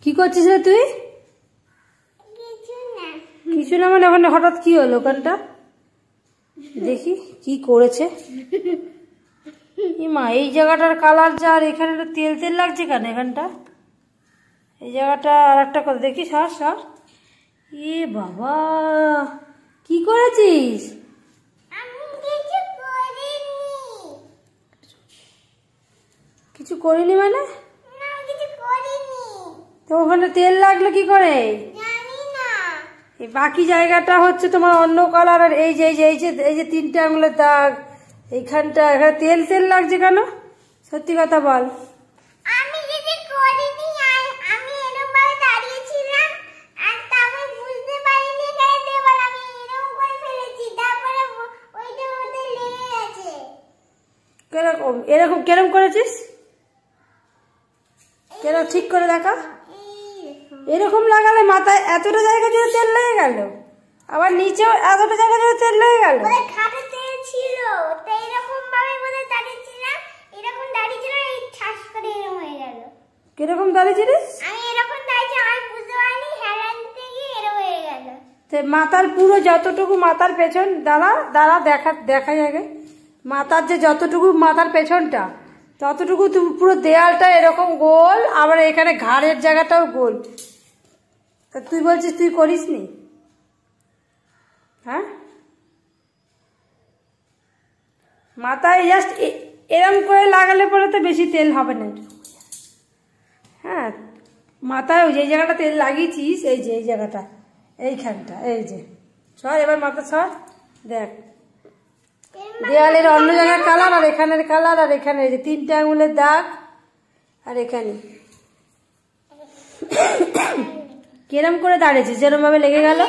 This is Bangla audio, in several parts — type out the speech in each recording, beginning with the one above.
কি করছিস রে তুই? কিছু না মানে ওখানে হঠাৎ কি হলো? ওখানটা দেখি কি করেছে। মা, এই জায়গাটার কালার যা, আর এখানে তেল তেল লাগছে কেন? এখানটা এই জায়গাটা আর একটা কথা দেখি, সর সর। এ বাবা, কি করেছিস? কিছু করিনি মানে? তো ওখানে তেল লাগলো কি করে? এই বাকি জায়গাটা হচ্ছে তোমার অন্য কালার, আর এই যে এই যে এই যে 3টে আঙুলের দাগ, এইখানটা এখানে তেল তেল লাগছে কেন? সত্যি কথা বল। কিরকম এরকম কেরম করেছিস? কেরম ঠিক করে দেখা। এরকম লাগালে মাথায় এতটা জায়গা জুড়ে তেল লেগে গেল, আবার নিচেও এতটা জায়গা জুড়ে তেল লেগে গেল। কিরকম দাঁড়িয়েছিলিস? মাথার পুরো যতটুকু মাথার পেছন, দাঁড়া দাঁড়া দেখা যাবে মাথার যে যতটুকু মাথার পেছনটা ততটুকু পুরো দেয়ালটা এরকম গোল, আবার এখানে ঘাড়ের জায়গাটাও গোল। তা তুই বলছিস তুই করিস নি? হ্যাঁ, মাথায় জাস্ট এরকম করে লাগালে পরে তো বেশি তেল হবে না। হ্যাঁ, মাথায় যে জায়গাটা তেল লাগিয়েছিস, এই যে এই জায়গাটা, এইখানটা, এই যে সর এবার মাথা সর, দেখ দেয়ালের অন্য জায়গার কালার, আর এখানের কালার, আর এখানে এই যে 3টে আঙুলের দাগ, আর এখানে কিরম করে দাঁড়িয়েছিস? যেরকম ভাবে লেগে গেল।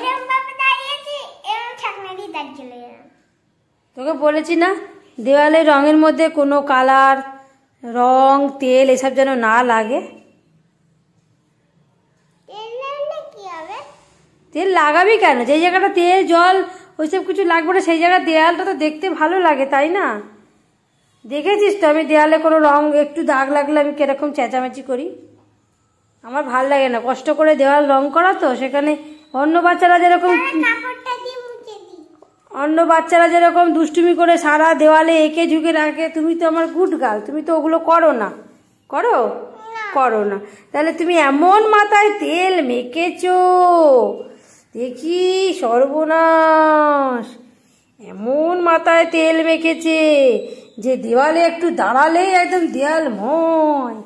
তোকে বলেছি না, দেওয়ালের রঙের মধ্যে কোনো কালার, রং, তেল এসব যেন না লাগে। তেল লাগাবি কেন? যেই জায়গাটা তেল জল ওইসব কিছু লাগবে না, সেই জায়গার দেয়ালটা তো দেখতে ভালো লাগে, তাই না? দেখেছিস তো আমি দেয়ালে কোনো রং একটু দাগ লাগলে আমি কিরকম চেঁচামেচি করি। আমার ভাল লাগে না কষ্ট করে দেওয়াল রং করা, তো সেখানে অন্য বাচ্চারা যেরকম দুষ্টুমি করে সারা দেওয়ালে এঁকে ঝুঁকে রাখে, তুমি তো আমার গুড গার্ল, তুমি তো ওগুলো করো না। করো না, তাহলে তুমি এমন মাথায় তেল মেখেছো দেখি, সর্বনাশ! এমন মাথায় তেল মেখেছে যে দেওয়ালে একটু দাঁড়ালেই একদম দেয়ালময়।